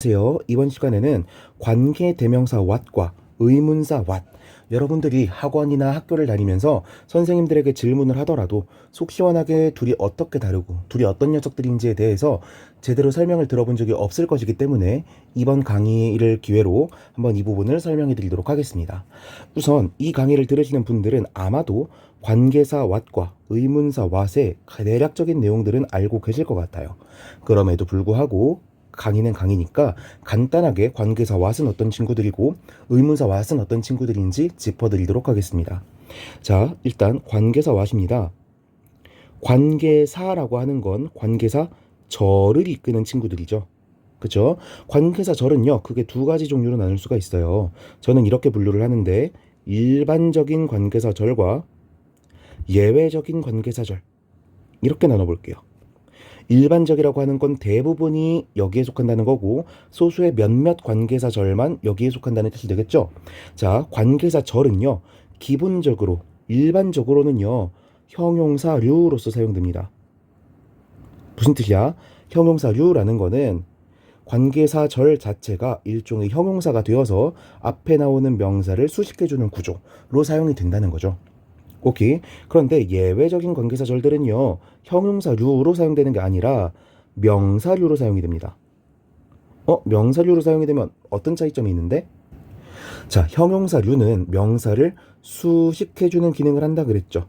안녕하세요. 이번 시간에는 관계대명사 what과 의문사 what, 여러분들이 학원이나 학교를 다니면서 선생님들에게 질문을 하더라도 속 시원하게 둘이 어떻게 다르고 둘이 어떤 녀석들인지에 대해서 제대로 설명을 들어본 적이 없을 것이기 때문에 이번 강의를 기회로 한번 이 부분을 설명해 드리도록 하겠습니다. 우선 이 강의를 들으시는 분들은 아마도 관계사 what과 의문사 what의 대략적인 내용들은 알고 계실 것 같아요. 그럼에도 불구하고 강의는 강의니까 간단하게 관계사 what은 어떤 친구들이고 의문사 what은 어떤 친구들인지 짚어드리도록 하겠습니다. 자, 일단 관계사 what입니다. 관계사라고 하는 건 관계사 절을 이끄는 친구들이죠. 그쵸? 관계사 절은요, 크게 두 가지 종류로 나눌 수가 있어요. 저는 이렇게 분류를 하는데 일반적인 관계사 절과 예외적인 관계사 절, 이렇게 나눠볼게요. 일반적이라고 하는 건 대부분이 여기에 속한다는 거고 소수의 몇몇 관계사절만 여기에 속한다는 뜻이 되겠죠. 자, 관계사절은요, 기본적으로 일반적으로는요 형용사류로서 사용됩니다. 무슨 뜻이야? 형용사류라는 거는 관계사절 자체가 일종의 형용사가 되어서 앞에 나오는 명사를 수식해주는 구조로 사용이 된다는 거죠. 오케이. 그런데 예외적인 관계사절들은요, 형용사류로 사용되는 게 아니라 명사류로 사용이 됩니다. 명사류로 사용이 되면 어떤 차이점이 있는데? 자, 형용사류는 명사를 수식해주는 기능을 한다 그랬죠.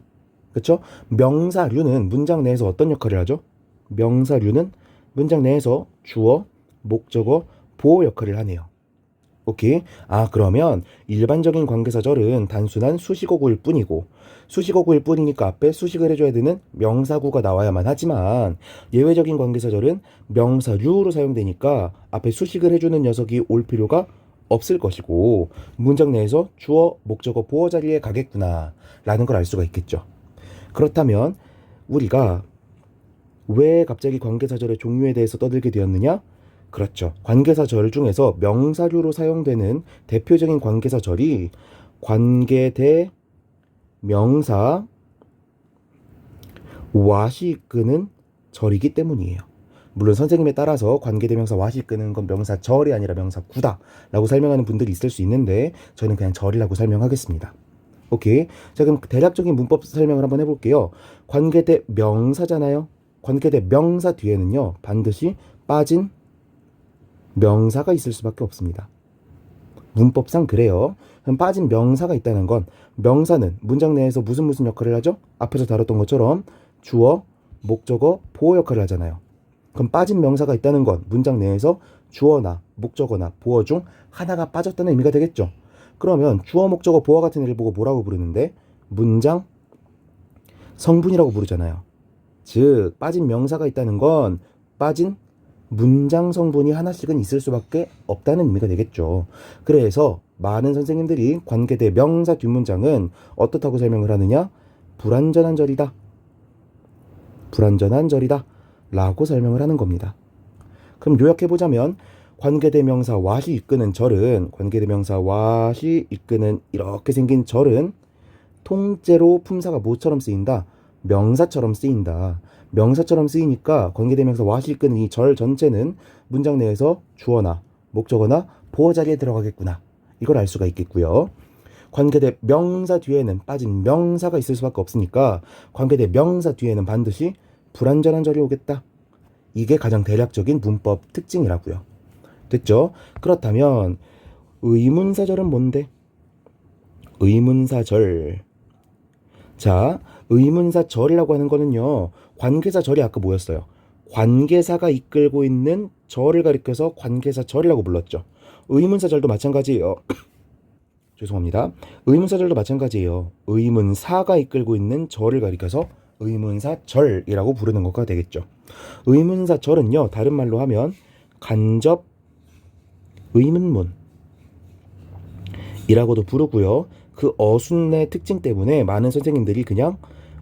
그쵸? 명사류는 문장 내에서 어떤 역할을 하죠? 명사류는 문장 내에서 주어, 목적어, 보어 역할을 하네요. 오케이. 그러면 일반적인 관계사절은 단순한 수식어구일 뿐이고, 수식어구일 뿐이니까 앞에 수식을 해줘야 되는 명사구가 나와야만 하지만, 예외적인 관계사절은 명사류로 사용되니까 앞에 수식을 해주는 녀석이 올 필요가 없을 것이고, 문장 내에서 주어, 목적어, 보어 자리에 가겠구나 라는 걸 알 수가 있겠죠. 그렇다면 우리가 왜 갑자기 관계사절의 종류에 대해서 떠들게 되었느냐? 그렇죠. 관계사절 중에서 명사류로 사용되는 대표적인 관계사절이 관계대명사 what이 이끄는 절이기 때문이에요. 물론 선생님에 따라서 관계대명사 what이 이끄는 건 명사절이 아니라 명사구다 라고 설명하는 분들이 있을 수 있는데 저는 그냥 절이라고 설명하겠습니다. 오케이. 자, 그럼 대략적인 문법 설명을 한번 해볼게요. 관계대명사잖아요. 관계대명사 뒤에는요, 반드시 빠진 명사가 있을 수밖에 없습니다. 문법상 그래요. 그럼 빠진 명사가 있다는 건 명사는 문장 내에서 무슨 역할을 하죠? 앞에서 다뤘던 것처럼 주어, 목적어, 보어 역할을 하잖아요. 그럼 빠진 명사가 있다는 건 문장 내에서 주어나 목적어나 보어 중 하나가 빠졌다는 의미가 되겠죠. 그러면 주어, 목적어, 보어 같은 애를 보고 뭐라고 부르는데? 문장 성분이라고 부르잖아요. 즉 빠진 명사가 있다는 건 빠진 문장 성분이 하나씩은 있을 수밖에 없다는 의미가 되겠죠. 그래서 많은 선생님들이 관계대 명사 뒷문장은 어떻다고 설명을 하느냐? 불완전한 절이다. 불완전한 절이다. 라고 설명을 하는 겁니다. 그럼 요약해보자면 관계대명사 what이 이끄는 절은, 관계대명사 what이 이끄는 이렇게 생긴 절은 통째로 품사가 뭐처럼 쓰인다? 명사처럼 쓰인다. 명사처럼 쓰이니까 관계대명사 what이 이끄는 이 절 전체는 문장 내에서 주어나 목적어나 보어 자리에 들어가겠구나. 이걸 알 수가 있겠고요. 관계대 명사 뒤에는 빠진 명사가 있을 수밖에 없으니까 관계대 명사 뒤에는 반드시 불완전한 절이 오겠다. 이게 가장 대략적인 문법 특징이라고요. 됐죠? 그렇다면 의문사절은 뭔데? 의문사절. 자, 의문사절이라고 하는 거는요, 관계사절이 아까 뭐였어요? 관계사가 이끌고 있는 절을 가리켜서 관계사절이라고 불렀죠. 의문사절도 마찬가지예요. 죄송합니다. 의문사절도 마찬가지예요. 의문사가 이끌고 있는 절을 가리켜서 의문사절이라고 부르는 것과 되겠죠. 의문사절은요, 다른 말로 하면 간접 의문문이라고도 부르고요. 그 어순의 특징 때문에 많은 선생님들이 그냥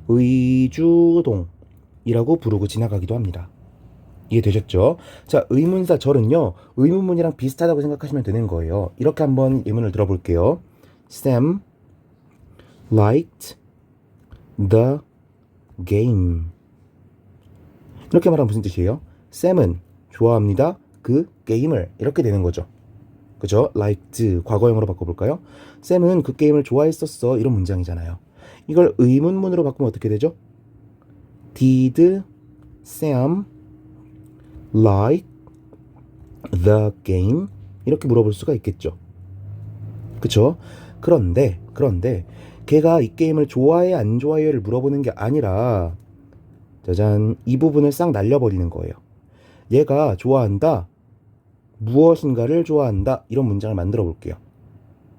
의주동이라고 부르고 지나가기도 합니다. 이해되셨죠? 자, 의문사절은요, 의문문이랑 비슷하다고 생각하시면 되는 거예요. 이렇게 한번 예문을 들어볼게요. Sam liked the game. 이렇게 말하면 무슨 뜻이에요? 샘은 좋아합니다. 그 게임을 이렇게 되는 거죠. 그죠? liked 과거형으로 바꿔볼까요? 샘은 그 게임을 좋아했었어 이런 문장이잖아요. 이걸 의문문으로 바꾸면 어떻게 되죠? Did Sam like the game? 이렇게 물어볼 수가 있겠죠. 그쵸? 그런데 걔가 이 게임을 좋아해 안 좋아해를 물어보는 게 아니라 짜잔 이 부분을 싹 날려버리는 거예요. 얘가 좋아한다 무엇인가를 좋아한다 이런 문장을 만들어 볼게요.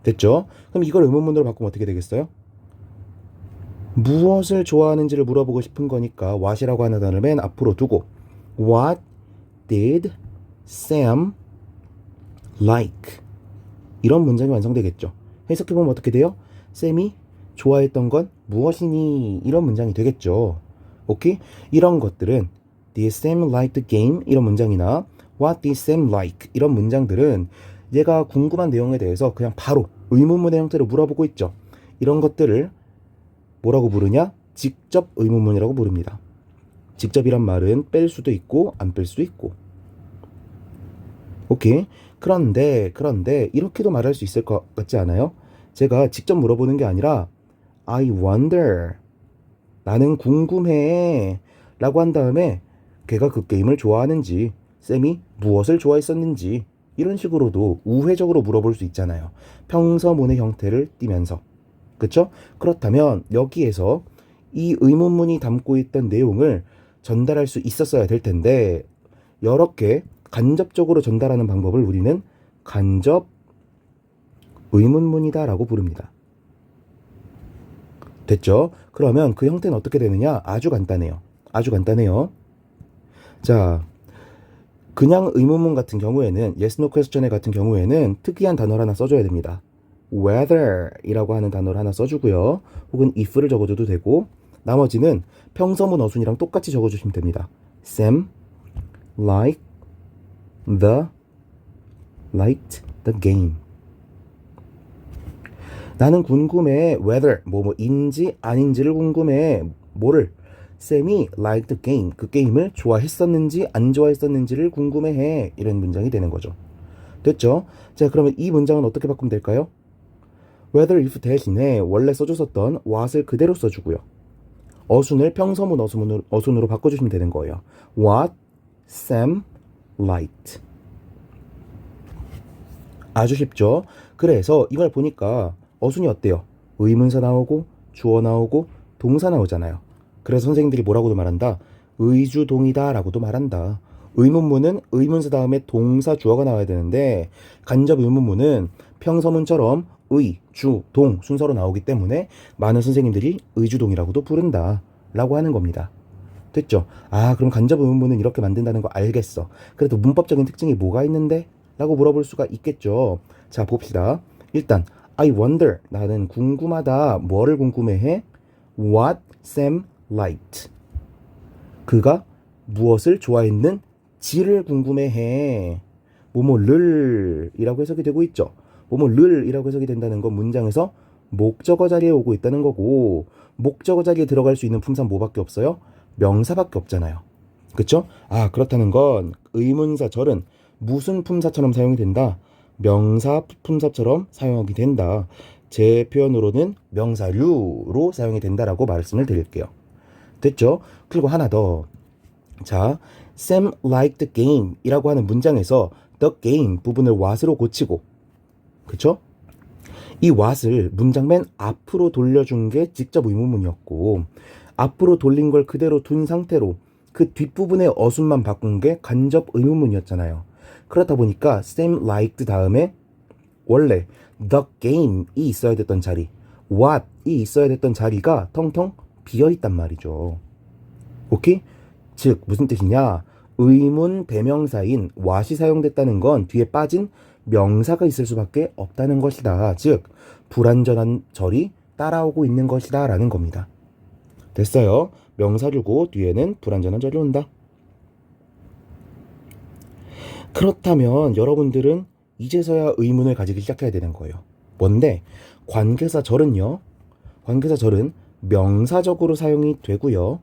됐죠? 그럼 이걸 의문문으로 바꾸면 어떻게 되겠어요? 무엇을 좋아하는지를 물어보고 싶은 거니까 what이라고 하는 단어를 맨 앞으로 두고 What did Sam like? 이런 문장이 완성되겠죠. 해석해보면 어떻게 돼요? 샘이 좋아했던 건 무엇이니? 이런 문장이 되겠죠. 오케이? 이런 것들은 Did Sam like the game? 이런 문장이나 What did Sam like? 이런 문장들은 얘가 궁금한 내용에 대해서 그냥 바로 의문문의 형태로 물어보고 있죠. 이런 것들을 뭐라고 부르냐? 직접 의문문이라고 부릅니다. 직접이란 말은 뺄 수도 있고 안 뺄 수도 있고. 오케이? 그런데 이렇게도 말할 수 있을 것 같지 않아요? 제가 직접 물어보는 게 아니라 I wonder 나는 궁금해 라고 한 다음에 걔가 그 게임을 좋아하는지 쌤이 무엇을 좋아했었는지 이런 식으로도 우회적으로 물어볼 수 있잖아요. 평서문의 형태를 띠면서. 그쵸? 그렇다면 여기에서 이 의문문이 담고 있던 내용을 전달할 수 있었어야 될 텐데 이렇게 간접적으로 전달하는 방법을 우리는 간접 의문문이다 라고 부릅니다. 됐죠? 그러면 그 형태는 어떻게 되느냐? 아주 간단해요. 자, 그냥 의문문 같은 경우에는 yes, no question에 같은 경우에는 특이한 단어를 하나 써줘야 됩니다. whether 이라고 하는 단어를 하나 써주고요. 혹은 if를 적어줘도 되고 나머지는 평서문 어순이랑 똑같이 적어주시면 됩니다. Sam liked the game. 나는 궁금해. whether 뭐뭐인지 아닌지를 궁금해. 뭐를? 쌤이 liked the game. 그 게임을 좋아했었는지 안 좋아했었는지를 궁금해해. 이런 문장이 되는 거죠. 됐죠? 자, 그러면 이 문장은 어떻게 바꾸면 될까요? whether if 대신에 원래 써줬었던 what을 그대로 써주고요. 어순을 평서문 어순으로 바꿔주시면 되는 거예요. What Sam liked. 아주 쉽죠? 그래서 이걸 보니까 어순이 어때요? 의문사 나오고 주어 나오고 동사 나오잖아요. 그래서 선생님들이 뭐라고도 말한다? 의주동이다 라고도 말한다. 의문문은 의문사 다음에 동사 주어가 나와야 되는데 간접 의문문은 평서문처럼 의, 주, 동 순서로 나오기 때문에 많은 선생님들이 의주동이라고도 부른다 라고 하는 겁니다. 됐죠? 아, 그럼 간접 의문문은 이렇게 만든다는 거 알겠어. 그래도 문법적인 특징이 뭐가 있는데? 라고 물어볼 수가 있겠죠. 자, 봅시다. 일단 I wonder 나는 궁금하다. 뭐를 궁금해해? What Sam liked. 그가 무엇을 좋아했는지를 궁금해해. 뭐뭐를 이라고 해석이 되고 있죠. 뭐뭐를 이라고 해석이 된다는 건 문장에서 목적어 자리에 오고 있다는 거고 목적어 자리에 들어갈 수 있는 품사 뭐밖에 없어요? 명사밖에 없잖아요. 그쵸? 아, 그렇다는 건 의문사 절은 무슨 품사처럼 사용이 된다? 명사 품사처럼 사용이 된다. 제 표현으로는 명사류로 사용이 된다라고 말씀을 드릴게요. 됐죠? 그리고 하나 더. 자, Sam liked the game 이라고 하는 문장에서 the game 부분을 what으로 고치고 그쵸? 이 what을 문장 맨 앞으로 돌려준 게 직접 의문문이었고 앞으로 돌린 걸 그대로 둔 상태로 그 뒷부분의 어순만 바꾼 게 간접 의문문이었잖아요. 그렇다 보니까 Sam liked 다음에 원래 the game이 있어야 됐던 자리 what이 있어야 됐던 자리가 텅텅 비어있단 말이죠. 오케이? 즉 무슨 뜻이냐? 의문 대명사인 what이 사용됐다는 건 뒤에 빠진 명사가 있을 수밖에 없다는 것이다. 즉 불완전한 절이 따라오고 있는 것이다 라는 겁니다. 됐어요? 명사류고 뒤에는 불완전한 절이 온다. 그렇다면 여러분들은 이제서야 의문을 가지기 시작해야 되는 거예요. 뭔데? 관계사절은요. 관계사절은 명사적으로 사용이 되고요.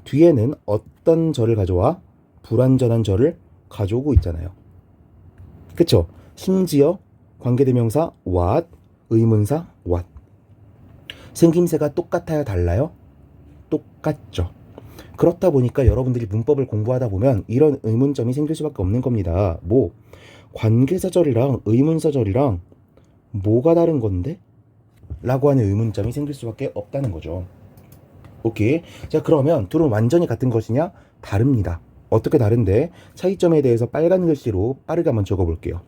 뒤에는 어떤 절을 가져와? 불완전한 절을 가져오고 있잖아요. 그쵸? 심지어 관계대명사 what, 의문사 what. 생김새가 똑같아요, 달라요? 똑같죠. 그렇다 보니까 여러분들이 문법을 공부하다 보면 이런 의문점이 생길 수밖에 없는 겁니다. 뭐 관계사절이랑 의문사절이랑 뭐가 다른 건데? 라고 하는 의문점이 생길 수밖에 없다는 거죠. 오케이. 자, 그러면 둘은 완전히 같은 것이냐? 다릅니다. 어떻게 다른데? 차이점에 대해서 빨간 글씨로 빠르게 한번 적어볼게요.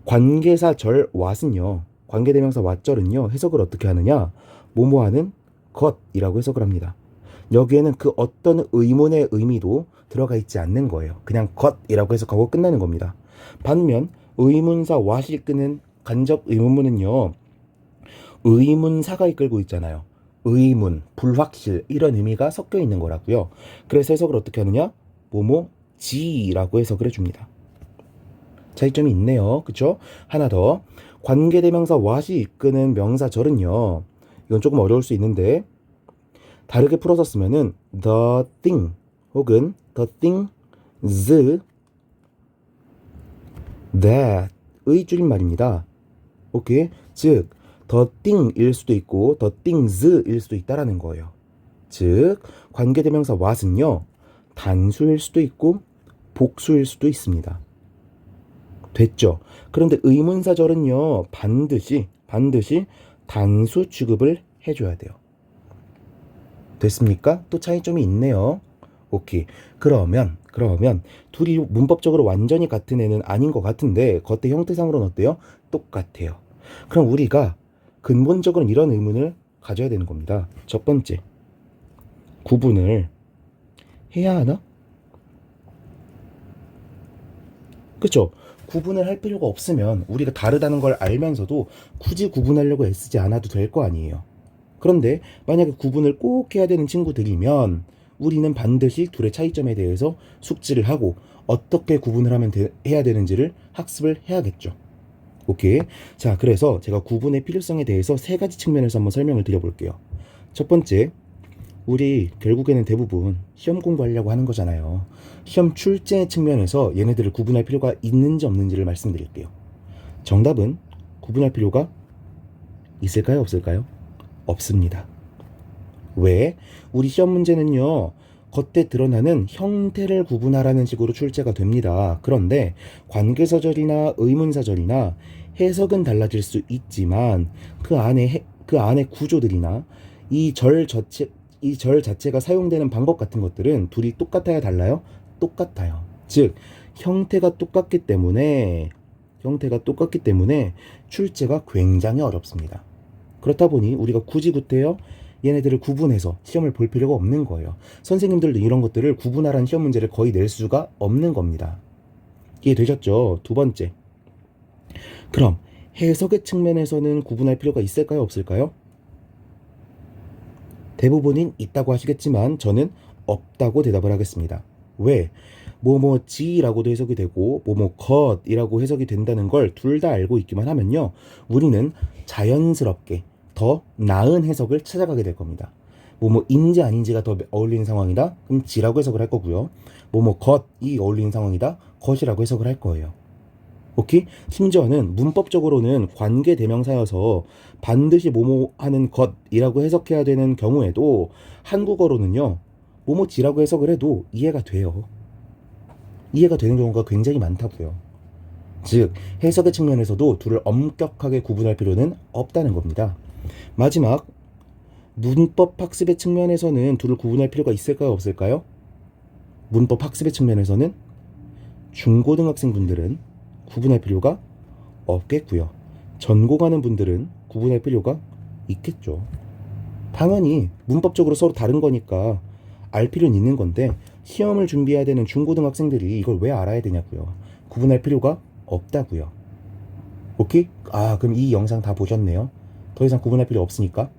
관계사절 what은요, 관계대명사 what절은요, 해석을 어떻게 하느냐? 뭐뭐하는 것이라고 해석을 합니다. 여기에는 그 어떤 의문의 의미도 들어가 있지 않는 거예요. 그냥 것이라고 해석하고 끝나는 겁니다. 반면 의문사 what이 이끄는 간접 의문문은요, 의문사가 이끌고 있잖아요. 의문, 불확실 이런 의미가 섞여 있는 거라고요. 그래서 해석을 어떻게 하느냐? 뭐뭐지라고 해석을 해줍니다. 차이점이 있네요. 그쵸? 하나 더. 관계대명사 what이 이끄는 명사절은요, 이건 조금 어려울 수 있는데 다르게 풀어서 쓰면은 the thing 혹은 the things that의 줄임말입니다. 오케이? 즉 the thing일 수도 있고 the things일 수도 있다라는 거예요. 즉 관계대명사 what은요, 단수일 수도 있고 복수일 수도 있습니다. 됐죠? 그런데 의문사절은요, 반드시 단수 취급을 해줘야 돼요. 됐습니까? 또 차이점이 있네요. 오케이. 그러면 둘이 문법적으로 완전히 같은 애는 아닌 것 같은데 겉의 형태상으로는 어때요? 똑같아요. 그럼 우리가 근본적으로 이런 의문을 가져야 되는 겁니다. 첫 번째, 구분을 해야 하나? 그쵸? 구분을 할 필요가 없으면 우리가 다르다는 걸 알면서도 굳이 구분하려고 애쓰지 않아도 될 거 아니에요. 그런데 만약에 구분을 꼭 해야 되는 친구들이면 우리는 반드시 둘의 차이점에 대해서 숙지를 하고 어떻게 구분을 하면 해야 되는지를 학습을 해야겠죠. 오케이. 자, 그래서 제가 구분의 필요성에 대해서 세 가지 측면에서 한번 설명을 드려볼게요. 첫 번째, 우리 결국에는 대부분 시험 공부하려고 하는 거잖아요. 시험 출제 측면에서 얘네들을 구분할 필요가 있는지 없는지를 말씀드릴게요. 정답은 구분할 필요가 있을까요, 없을까요? 없습니다. 왜? 우리 시험 문제는요, 겉에 드러나는 형태를 구분하라는 식으로 출제가 됩니다. 그런데 관계사절이나 의문사절이나 해석은 달라질 수 있지만 그 안에 구조들이나 이 절 자체가 사용되는 방법 같은 것들은 둘이 똑같아야 달라요? 똑같아요. 즉 형태가 똑같기 때문에 출제가 굉장히 어렵습니다. 그렇다 보니 우리가 굳이 구태여 얘네들을 구분해서 시험을 볼 필요가 없는 거예요. 선생님들도 이런 것들을 구분하라는 시험 문제를 거의 낼 수가 없는 겁니다. 이해되셨죠? 두 번째, 그럼 해석의 측면에서는 구분할 필요가 있을까요, 없을까요? 대부분인 있다고 하시겠지만 저는 없다고 대답을 하겠습니다. 왜? 뭐뭐지라고도 해석이 되고 뭐뭐것이라고 해석이 된다는 걸 둘 다 알고 있기만 하면요, 우리는 자연스럽게 더 나은 해석을 찾아가게 될 겁니다. 뭐뭐인지 아닌지가 더 어울리는 상황이다? 그럼 지라고 해석을 할 거고요. 뭐뭐것이 어울리는 상황이다? 것이라고 해석을 할 거예요. 오케이? 심지어는 문법적으로는 관계대명사여서 반드시 뭐뭐 하는 것이라고 해석해야 되는 경우에도 한국어로는요, 뭐뭐지라고 해석을 해도 이해가 돼요. 이해가 되는 경우가 굉장히 많다고요. 즉 해석의 측면에서도 둘을 엄격하게 구분할 필요는 없다는 겁니다. 마지막, 문법 학습의 측면에서는 둘을 구분할 필요가 있을까요, 없을까요? 문법 학습의 측면에서는 중고등학생분들은 구분할 필요가 없겠고요. 전공하는 분들은 구분할 필요가 있겠죠. 당연히 문법적으로 서로 다른 거니까 알 필요는 있는 건데 시험을 준비해야 되는 중고등학생들이 이걸 왜 알아야 되냐고요. 구분할 필요가 없다고요. 오케이? 아, 그럼 이 영상 다 보셨네요. 더 이상 구분할 필요 없으니까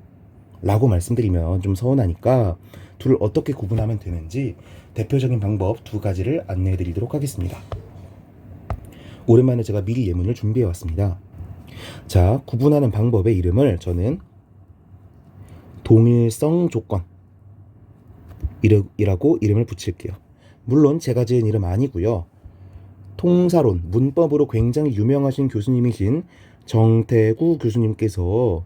라고 말씀드리면 좀 서운하니까 둘을 어떻게 구분하면 되는지 대표적인 방법 두 가지를 안내해 드리도록 하겠습니다. 오랜만에 제가 미리 예문을 준비해 왔습니다. 자, 구분하는 방법의 이름을 저는 동일성 조건 이라고 이름을 붙일게요. 물론 제가 지은 이름 아니고요. 통사론, 문법으로 굉장히 유명하신 교수님이신 정태구 교수님께서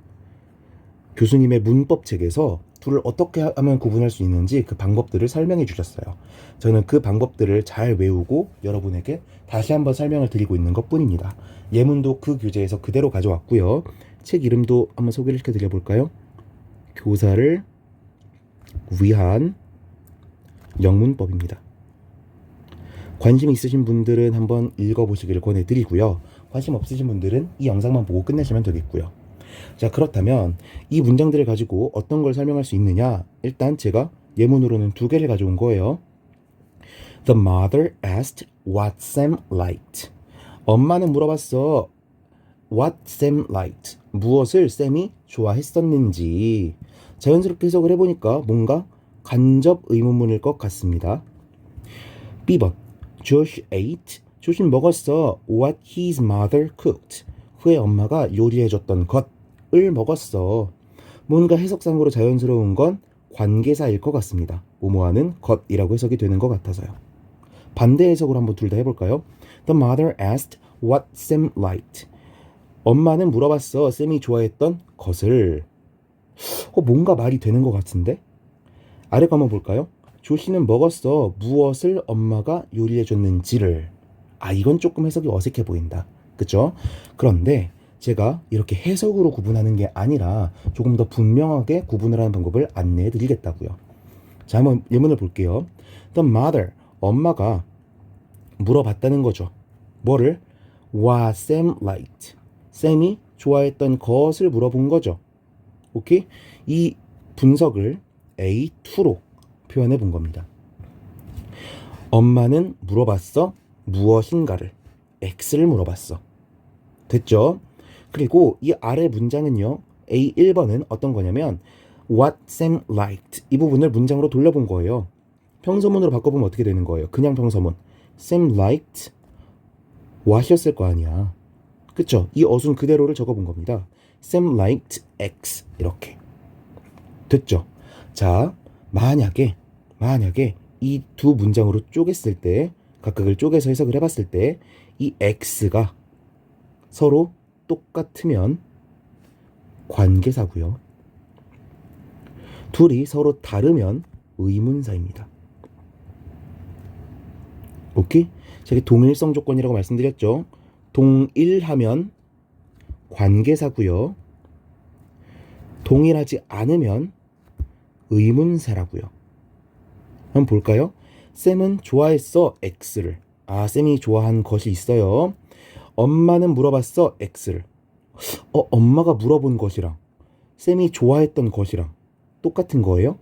교수님의 문법책에서 둘을 어떻게 하면 구분할 수 있는지 그 방법들을 설명해 주셨어요. 저는 그 방법들을 잘 외우고 여러분에게 다시 한번 설명을 드리고 있는 것 뿐입니다. 예문도 그 교재에서 그대로 가져왔고요. 책 이름도 한번 소개를 시켜드려 볼까요? 교사를 위한 영문법입니다. 관심 있으신 분들은 한번 읽어보시기를 권해드리고요. 관심 없으신 분들은 이 영상만 보고 끝내시면 되겠고요. 자, 그렇다면 이 문장들을 가지고 어떤 걸 설명할 수 있느냐? 일단 제가 예문으로는 두 개를 가져온 거예요. The mother asked what Sam liked. 엄마는 물어봤어. What Sam liked. 무엇을 쌤이 좋아했었는지. 자연스럽게 해석을 해보니까 뭔가 간접 의문문일 것 같습니다. B번. Josh ate. 조시는 먹었어. What his mother cooked. 그의 엄마가 요리해줬던 것을 먹었어. 뭔가 해석상으로 자연스러운 건 관계사일 것 같습니다. 뭐뭐하는 것이라고 해석이 되는 것 같아서요. 반대 해석으로 한번 둘 다 해볼까요? The mother asked what Sam liked. 엄마는 물어봤어. 쌤이 좋아했던 것을. 뭔가 말이 되는 것 같은데? 아래 거 한번 볼까요? 조시는 먹었어. 무엇을 엄마가 요리해줬는지를. 이건 조금 해석이 어색해 보인다. 그쵸? 그런데 제가 이렇게 해석으로 구분하는 게 아니라 조금 더 분명하게 구분을 하는 방법을 안내해 드리겠다고요. 자, 한번 예문을 볼게요. The mother, 엄마가 물어봤다는 거죠. 뭐를? What Sam liked. 쌤이 좋아했던 것을 물어본 거죠. 오케이? 이 분석을 A2로 표현해 본 겁니다. 엄마는 물어봤어. 무엇인가를. X를 물어봤어. 됐죠? 그리고 이 아래 문장은요. A1번은 어떤 거냐면 What Sam liked. 이 부분을 문장으로 돌려본 거예요. 평서문으로 바꿔보면 어떻게 되는 거예요? 그냥 평서문. Sam liked what이었을 거 아니야. 그쵸? 이 어순 그대로를 적어본 겁니다. Sam liked X. 이렇게. 됐죠? 자, 만약에 이 두 문장으로 쪼갰을 때, 각각을 쪼개서 해석을 해봤을 때 이 X가 서로 똑같으면 관계사고요. 둘이 서로 다르면 의문사입니다. 오케이? 제가 동일성 조건이라고 말씀드렸죠. 동일하면 관계사고요. 동일하지 않으면 의문사라고요. 한번 볼까요? 쌤은 좋아했어 X를. 쌤이 좋아한 것이 있어요. 엄마는 물어봤어 X를. 엄마가 물어본 것이랑 쌤이 좋아했던 것이랑 똑같은 거예요?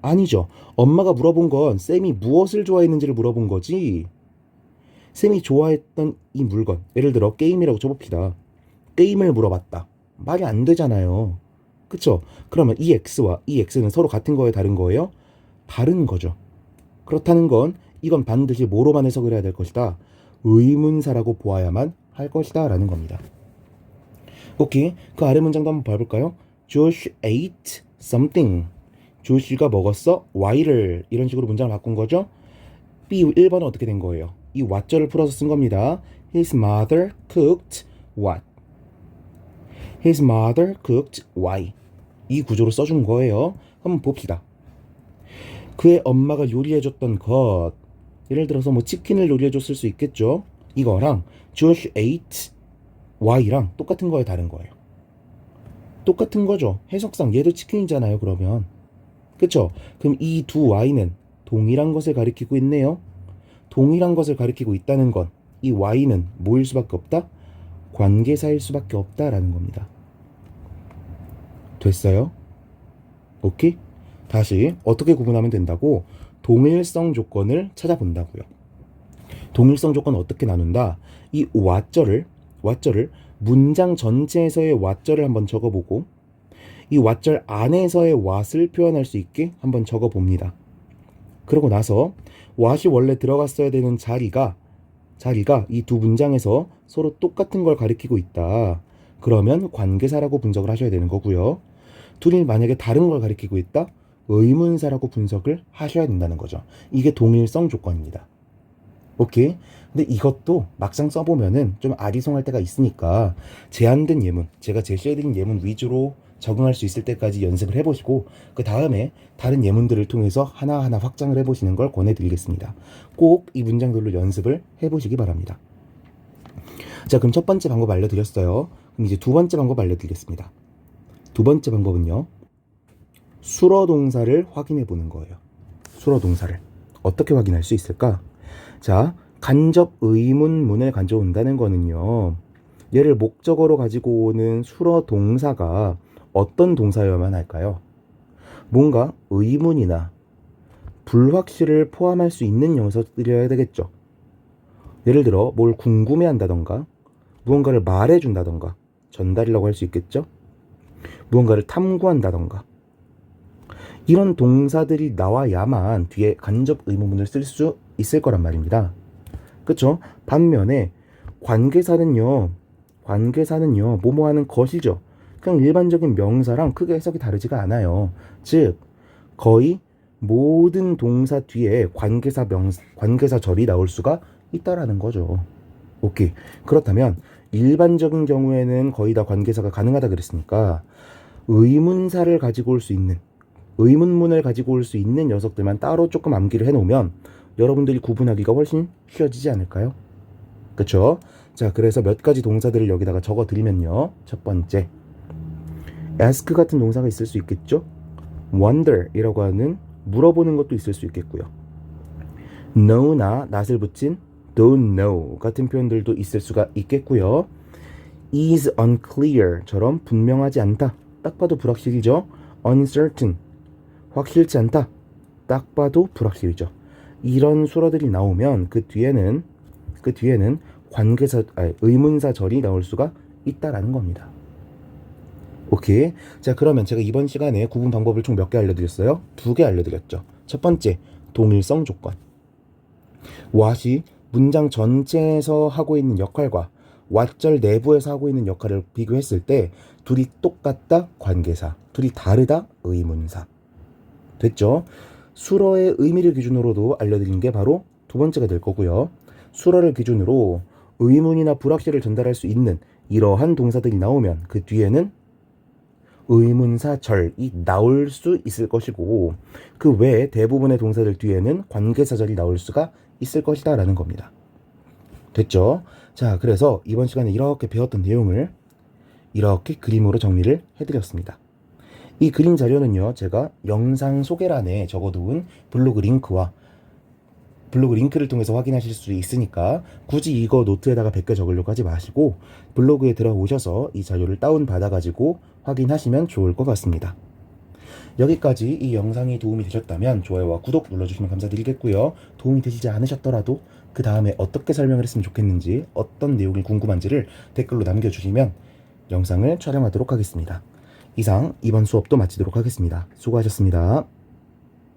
아니죠. 엄마가 물어본 건 쌤이 무엇을 좋아했는지를 물어본 거지. 쌤이 좋아했던 이 물건, 예를 들어 게임이라고 쳐봅시다. 게임을 물어봤다. 말이 안 되잖아요. 그쵸? 그러면 이 X와 이 X는 서로 같은 거예요? 다른 거예요? 다른 거죠. 그렇다는 건 이건 반드시 뭐로만 해석을 해야 될 것이다. 의문사라고 보아야만 할 것이다 라는 겁니다. 오케이. 그 아래 문장도 한번 봐볼까요? Josh ate something. 조시가 먹었어 Y를. 이런 식으로 문장을 바꾼 거죠. B 1번은 어떻게 된 거예요? 이 what절을 풀어서 쓴 겁니다. His mother cooked what? His mother cooked Y. 이 구조로 써준 거예요. 한번 봅시다. 그의 엄마가 요리해줬던 것. 예를 들어서 뭐 치킨을 요리해줬을 수 있겠죠. 이거랑 Josh ate Y랑 똑같은 거예요? 다른 거예요? 똑같은 거죠. 해석상 얘도 치킨이잖아요. 그러면. 그쵸? 그럼 이 두 Y는 동일한 것을 가리키고 있네요. 동일한 것을 가리키고 있다는 건 이 Y는 뭐일 수밖에 없다? 관계사일 수밖에 없다라는 겁니다. 됐어요? 오케이? 다시 어떻게 구분하면 된다고? 동일성 조건을 찾아본다고요. 동일성 조건은 어떻게 나눈다? 이 what절을 문장 전체에서의 what절을 한번 적어보고 이 what절 안에서의 what을 표현할 수 있게 한번 적어봅니다. 그러고 나서 what이 원래 들어갔어야 되는 자리가 이 두 문장에서 서로 똑같은 걸 가리키고 있다. 그러면 관계사라고 분석을 하셔야 되는 거고요. 둘이 만약에 다른 걸 가리키고 있다? 의문사라고 분석을 하셔야 된다는 거죠. 이게 동일성 조건입니다. 오케이? 근데 이것도 막상 써보면은 좀 아리송할 때가 있으니까 제한된 예문, 제가 제시해드린 예문 위주로 적응할 수 있을 때까지 연습을 해보시고 그 다음에 다른 예문들을 통해서 하나하나 확장을 해보시는 걸 권해드리겠습니다. 꼭 이 문장들로 연습을 해보시기 바랍니다. 자, 그럼 첫 번째 방법 알려드렸어요. 그럼 이제 두 번째 방법 알려드리겠습니다. 두 번째 방법은요, 수러 동사를 확인해 보는 거예요. 수러 동사를 어떻게 확인할 수 있을까? 자, 간접 의문문을 가져온다는 거는요, 얘를 목적어로 가지고 오는 수러 동사가 어떤 동사여야만 할까요? 뭔가 의문이나 불확실을 포함할 수 있는 녀석들이어야 되겠죠. 예를 들어 뭘 궁금해한다던가 무언가를 말해준다던가 전달이라고 할 수 있겠죠. 무언가를 탐구한다던가 이런 동사들이 나와야만 뒤에 간접 의문문을 쓸 수 있을 거란 말입니다. 그쵸? 반면에 관계사는요 뭐뭐 하는 것이죠. 그냥 일반적인 명사랑 크게 해석이 다르지가 않아요. 즉 거의 모든 동사 뒤에 관계사절이 나올 수가 있다라는 거죠. 오케이. 그렇다면 일반적인 경우에는 거의 다 관계사가 가능하다 그랬으니까 의문사를 가지고 올 수 있는, 의문문을 가지고 올 수 있는 녀석들만 따로 조금 암기를 해놓으면 여러분들이 구분하기가 훨씬 쉬워지지 않을까요? 그쵸? 자, 그래서 몇 가지 동사들을 여기다가 적어드리면요. 첫 번째, ask 같은 동사가 있을 수 있겠죠? wonder 이라고 하는 물어보는 것도 있을 수 있겠고요. know나 not을 붙인 don't know 같은 표현들도 있을 수가 있겠고요. is unclear처럼 분명하지 않다. 딱 봐도 불확실이죠. uncertain 확실치 않다. 딱 봐도 불확실이죠. 이런 수어들이 나오면 그 뒤에는 의문사절이 나올 수가 있다라는 겁니다. 오케이. 자, 그러면 제가 이번 시간에 구분 방법을 총 몇 개 알려드렸어요? 2개 알려드렸죠. 첫 번째, 동일성 조건. what이 문장 전체에서 하고 있는 역할과 what절 내부에서 하고 있는 역할을 비교했을 때 둘이 똑같다 관계사, 둘이 다르다 의문사. 됐죠? 수러의 의미를 기준으로도 알려드린 게 바로 두 번째가 될 거고요. 수러를 기준으로 의문이나 불확실을 전달할 수 있는 이러한 동사들이 나오면 그 뒤에는 의문사절이 나올 수 있을 것이고 그 외에 대부분의 동사들 뒤에는 관계사절이 나올 수가 있을 것이다 라는 겁니다. 됐죠? 자, 그래서 이번 시간에 이렇게 배웠던 내용을 이렇게 그림으로 정리를 해드렸습니다. 이 그림 자료는요, 제가 영상 소개란에 적어둔 블로그 링크를 통해서 확인하실 수 있으니까 굳이 이거 노트에다가 100개 적으려고 하지 마시고 블로그에 들어오셔서 이 자료를 다운받아가지고 확인하시면 좋을 것 같습니다. 여기까지 이 영상이 도움이 되셨다면 좋아요와 구독 눌러주시면 감사드리겠고요. 도움이 되시지 않으셨더라도 그 다음에 어떻게 설명을 했으면 좋겠는지 어떤 내용이 궁금한지를 댓글로 남겨주시면 영상을 촬영하도록 하겠습니다. 이상 이번 수업도 마치도록 하겠습니다. 수고하셨습니다.